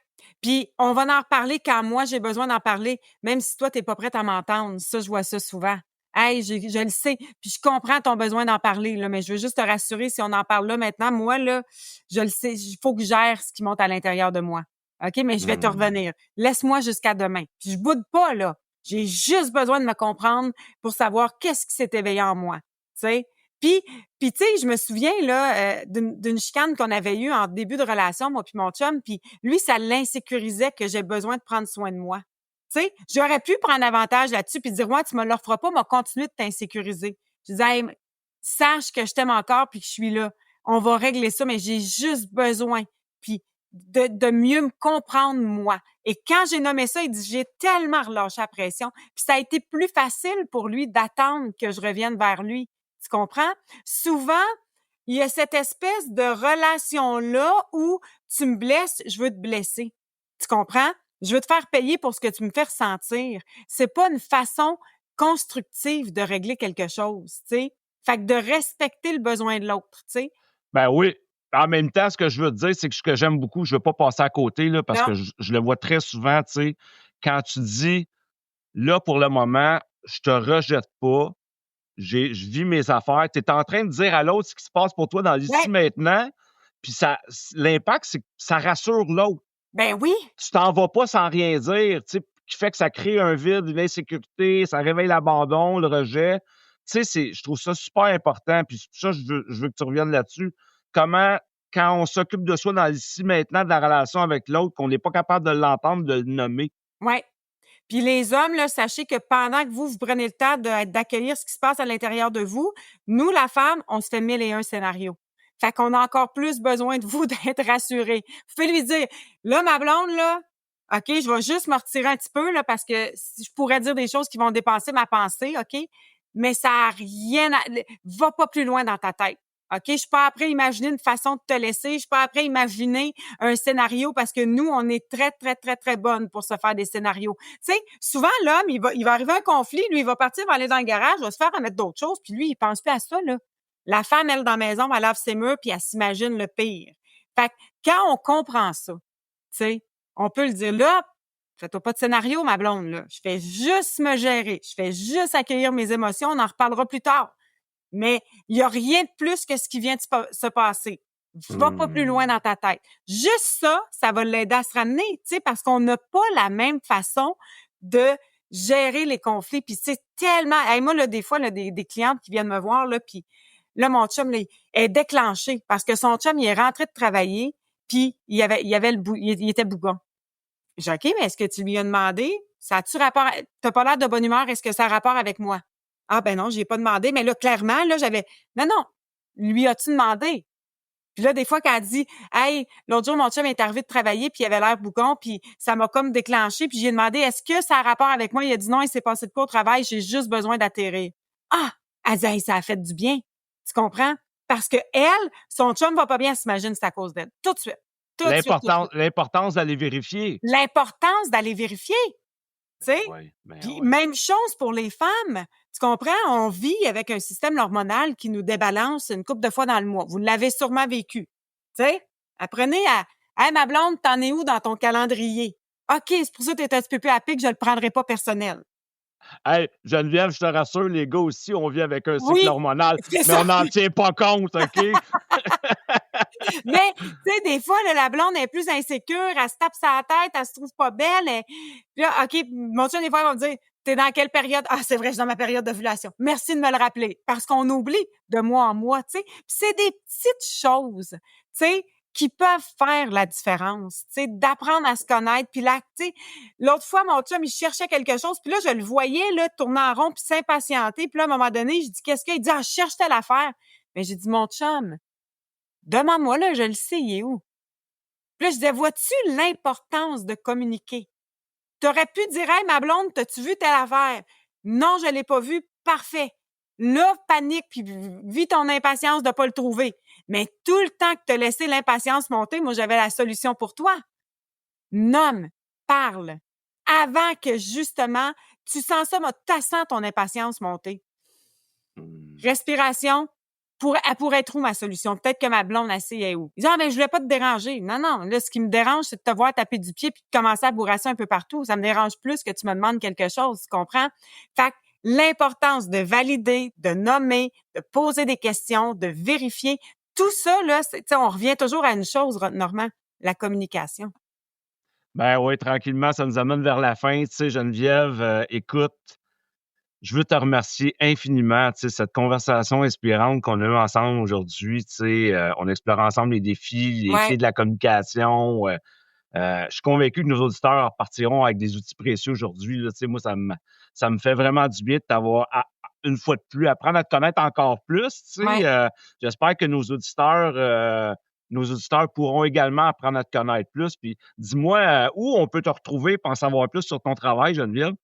Puis on va en reparler quand moi j'ai besoin d'en parler, même si toi, tu es pas prête à m'entendre. Ça, je vois ça souvent. Hey, je le sais, puis je comprends ton besoin d'en parler, là, mais je veux juste te rassurer, si on en parle là maintenant, moi, là, je le sais, il faut que je gère ce qui monte à l'intérieur de moi. OK? Mais je vais te revenir. Laisse-moi jusqu'à demain. Puis je boude pas, là. J'ai juste besoin de me comprendre pour savoir qu'est-ce qui s'est éveillé en moi. Tu sais? Puis tu sais, je me souviens là d'une chicane qu'on avait eue en début de relation, moi puis mon chum, puis lui, ça l'insécurisait que j'ai besoin de prendre soin de moi. Tu sais, j'aurais pu prendre avantage là-dessus puis dire ouais, tu me le referas pas, mais continuer de t'insécuriser. Je disais hey, sache que je t'aime encore puis que je suis là. On va régler ça, mais j'ai juste besoin puis de mieux me comprendre moi. Et quand j'ai nommé ça, il dit j'ai tellement relâché la pression, puis ça a été plus facile pour lui d'attendre que je revienne vers lui. Tu comprends? Souvent, il y a cette espèce de relation-là où tu me blesses, je veux te blesser. Tu comprends? Je veux te faire payer pour ce que tu me fais ressentir. C'est pas une façon constructive de régler quelque chose, tu sais. Fait que de respecter le besoin de l'autre, tu sais. Ben oui. En même temps, ce que je veux te dire, c'est que ce que j'aime beaucoup, je veux pas passer à côté, là, parce Non. que je le vois très souvent, tu sais, quand tu dis, là, pour le moment, je te rejette pas, je vis mes affaires. Tu es en train de dire à l'autre ce qui se passe pour toi dans l'ici Ouais. maintenant, puis l'impact, c'est que ça rassure l'autre. Ben oui. Tu t'en vas pas sans rien dire, tu sais, qui fait que ça crée un vide, une insécurité, ça réveille l'abandon, le rejet. Tu sais, je trouve ça super important, puis c'est pour ça que je veux que tu reviennes là-dessus. Comment, quand on s'occupe de soi dans l'ici maintenant, de la relation avec l'autre, qu'on n'est pas capable de l'entendre, de le nommer. Ouais. Puis les hommes, là, sachez que pendant que vous prenez le temps d'accueillir ce qui se passe à l'intérieur de vous, nous, la femme, on se fait 1001 scénarios. Fait qu'on a encore plus besoin de vous d'être rassurés. Vous pouvez lui dire, là, ma blonde, là, OK, je vais juste me retirer un petit peu, là, parce que je pourrais dire des choses qui vont dépasser ma pensée, OK? Mais ça a rien va pas plus loin dans ta tête. OK? Je suis pas après imaginer une façon de te laisser. Je suis pas après imaginer un scénario parce que nous, on est très, très, très, très bonnes pour se faire des scénarios. Tu sais, souvent, l'homme, il va arriver un conflit, lui, il va partir, il va aller dans le garage, va se faire remettre d'autres choses, puis lui, il pense plus à ça, là. La femme, elle, dans la maison, elle lave ses murs, puis elle s'imagine le pire. Fait que quand on comprend ça, tu sais, on peut le dire, là, fais-toi pas de scénario, ma blonde, là. Je fais juste me gérer. Je fais juste accueillir mes émotions. On en reparlera plus tard. Mais il y a rien de plus que ce qui vient de se passer. Va pas plus loin dans ta tête. Juste ça, ça va l'aider à se ramener, tu sais, parce qu'on n'a pas la même façon de gérer les conflits. Puis c'est tellement... Hey, moi, là, des fois, là, des clientes qui viennent me voir, là, puis là, mon chum, là, il est déclenché parce que son chum, il est rentré de travailler, puis il était bougon. J'ai dit, OK, mais est-ce que tu lui as demandé? Ça a-tu rapport? T'as pas l'air de bonne humeur, est-ce que ça a rapport avec moi? Ah, ben non, j'ai pas demandé. Mais là, clairement, là, non, lui as-tu demandé? Puis là, des fois, quand elle dit, hey, l'autre jour, mon chum est arrivé de travailler, puis il avait l'air bougon, puis ça m'a comme déclenché, puis j'ai demandé, est-ce que ça a rapport avec moi? Il a dit non, il s'est passé de quoi au travail, j'ai juste besoin d'atterrir. Ah! Elle dit, hey, ça a fait du bien. Tu comprends? Parce que elle, son chum va pas bien, elle s'imagine c'est à cause d'elle. Tout de suite. Tout de suite. L'importance d'aller vérifier. L'importance d'aller vérifier. Tu sais? Oui, ben Puis oui. même chose pour les femmes. Tu comprends? On vit avec un système hormonal qui nous débalance une couple de fois dans le mois. Vous l'avez sûrement vécu. Tu sais? Apprenez à « Hey, ma blonde, t'en es où dans ton calendrier? » OK, c'est pour ça que t'es un petit peu plus à pic, je le prendrai pas personnel. Hey, Geneviève, je te rassure, les gars aussi, on vit avec un cycle Oui, hormonal, c'est mais ça. on n'en tient pas compte, OK? Mais, tu sais, des fois, là, la blonde est plus insécure, elle se tape sa tête, elle se trouve pas belle. Puis là, OK, mon chum, des fois, il va me dire, t'es dans quelle période? Ah, c'est vrai, je suis dans ma période d'ovulation. Merci de me le rappeler. Parce qu'on oublie de mois en mois, tu sais. Puis c'est des petites choses, tu sais, qui peuvent faire la différence, tu sais, d'apprendre à se connaître. Puis là, tu sais, l'autre fois, mon chum, il cherchait quelque chose, puis là, je le voyais, là, tourner en rond, puis s'impatienter. Puis là, à un moment donné, je dis, qu'est-ce qu'il y a? Il dit, je cherche telle affaire. Mais j'ai dit, mon chum, demande-moi, là, je le sais, il est où? Puis là, je disais, vois-tu l'importance de communiquer? T'aurais pu dire, hey, ma blonde, t'as-tu vu telle affaire? Non, je l'ai pas vu. Parfait. Là, panique, puis vis ton impatience de pas le trouver. Mais tout le temps que t'as laissé l'impatience monter, moi, j'avais la solution pour toi. Nomme, parle. Avant que, justement, tu sens ça, tu sens ton impatience monter. Respiration. Elle pourrait être où ma solution? Peut-être que ma blonde, elle sait où. Ils disent, mais je voulais pas te déranger. Non, là, ce qui me dérange, c'est de te voir taper du pied puis de commencer à bourrasser un peu partout. Ça me dérange plus que tu me demandes quelque chose, tu comprends? Fait que l'importance de valider, de nommer, de poser des questions, de vérifier, tout ça, là, on revient toujours à une chose, Normand, la communication. Ben oui, tranquillement, ça nous amène vers la fin. Tu sais, Geneviève, écoute, je veux te remercier infiniment, tu sais, cette conversation inspirante qu'on a eue ensemble aujourd'hui. Tu sais, on explore ensemble les défis, les clés de la communication. Je suis convaincu que nos auditeurs partiront avec des outils précieux aujourd'hui. Là, tu sais, moi, ça me fait vraiment du bien de t'avoir, une fois de plus, apprendre à te connaître encore plus. Tu sais, j'espère que nos auditeurs pourront également apprendre à te connaître plus. Puis, dis-moi où on peut te retrouver pour en savoir plus sur ton travail, Geneviève.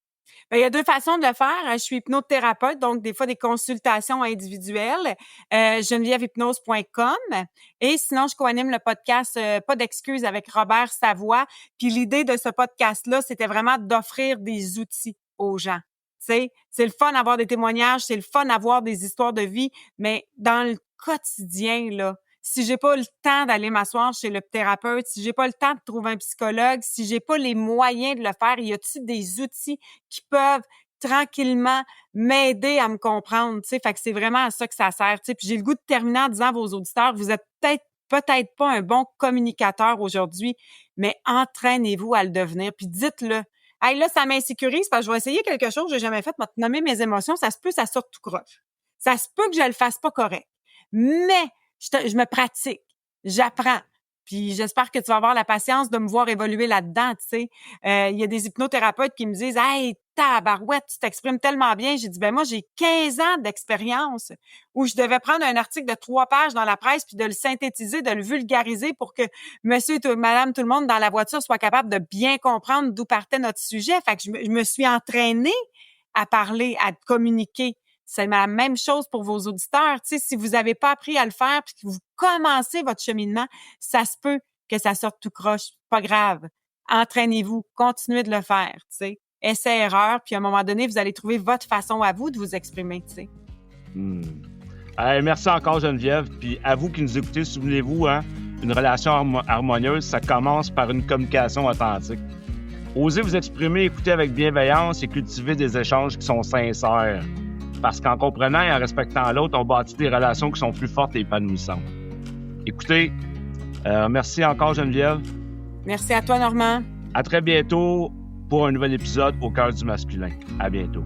Bien, il y a 2 façons de le faire. Je suis hypnothérapeute, donc des fois des consultations individuelles. GenevièveHypnose.com. Et sinon, je co-anime le podcast Pas d'excuses avec Robert Savoie. Puis l'idée de ce podcast-là, c'était vraiment d'offrir des outils aux gens. Tu sais, c'est le fun d'avoir des témoignages, c'est le fun d'avoir des histoires de vie, mais dans le quotidien, là, si j'ai pas le temps d'aller m'asseoir chez le thérapeute, si j'ai pas le temps de trouver un psychologue, si j'ai pas les moyens de le faire, y a-t-il des outils qui peuvent tranquillement m'aider à me comprendre, tu sais? Fait que c'est vraiment à ça que ça sert, tu sais. Puis j'ai le goût de terminer en disant à vos auditeurs, vous êtes peut-être pas un bon communicateur aujourd'hui, mais entraînez-vous à le devenir. Puis dites-le. Hey, là, ça m'insécurise parce que je vais essayer quelque chose que j'ai jamais fait, nommer mes émotions, ça se peut, ça sorte tout croche. Ça se peut que je le fasse pas correct. Mais je me pratique, j'apprends. Puis j'espère que tu vas avoir la patience de me voir évoluer là-dedans, tu sais. Il y a des hypnothérapeutes qui me disent « Hey, tabarouette, tu t'exprimes tellement bien. » J'ai dit « Ben moi, j'ai 15 ans d'expérience où je devais prendre un article de 3 pages dans la presse puis de le synthétiser, de le vulgariser pour que monsieur, madame, tout le monde dans la voiture soit capable de bien comprendre d'où partait notre sujet. » Fait que je me suis entraînée à parler, à communiquer. C'est la même chose pour vos auditeurs. Tu sais, si vous n'avez pas appris à le faire puis que vous commencez votre cheminement, ça se peut que ça sorte tout croche. Pas grave. Entraînez-vous. Continuez de le faire, tu sais. Essai-erreur, puis à un moment donné, vous allez trouver votre façon à vous de vous exprimer, tu sais. Merci encore, Geneviève. Puis à vous qui nous écoutez, souvenez-vous, hein, une relation harmonieuse, ça commence par une communication authentique. Osez vous exprimer, écouter avec bienveillance et cultiver des échanges qui sont sincères. Parce qu'en comprenant et en respectant l'autre, on bâtit des relations qui sont plus fortes et épanouissantes. Écoutez, merci encore, Geneviève. Merci à toi, Normand. À très bientôt pour un nouvel épisode au cœur du masculin. À bientôt.